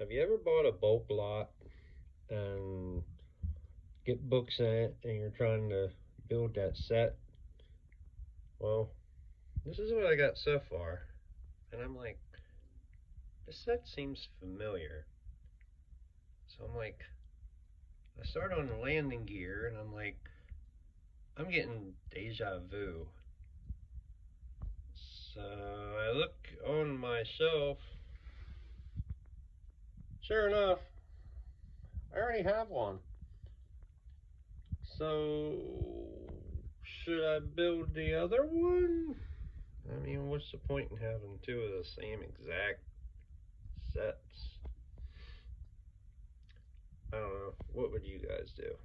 Have you ever bought a bulk lot and get books in it and you're trying to build that set? Well, this is what I got so far. And I'm like, this set seems familiar. So I'm like, I start on the landing gear and I'm like, I'm getting deja vu. So I look on my shelf. Sure enough, I already have one. So, should I build the other one? I mean, what's the point in having two of the same exact sets? I don't know. What would you guys do?